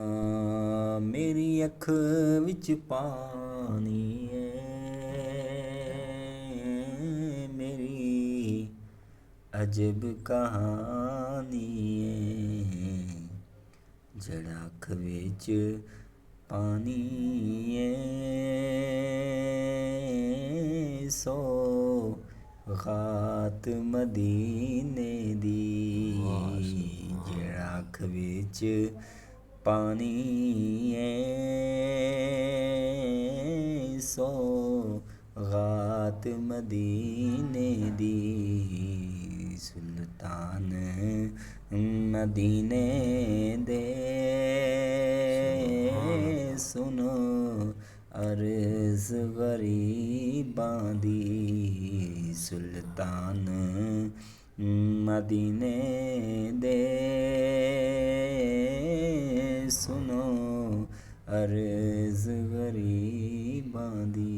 मेरी अख विच पानी मेरी अजब कहानी जड़ा अख विच पानी सो गात मदीने दी जड़ा अख विच पानी सो गात मदीने दी सुल्तान मदीने दे सुनो अर्ज़ गरीबां दी सुल्तान मदीने दे सुनो अर्ज़ गरीबां दी।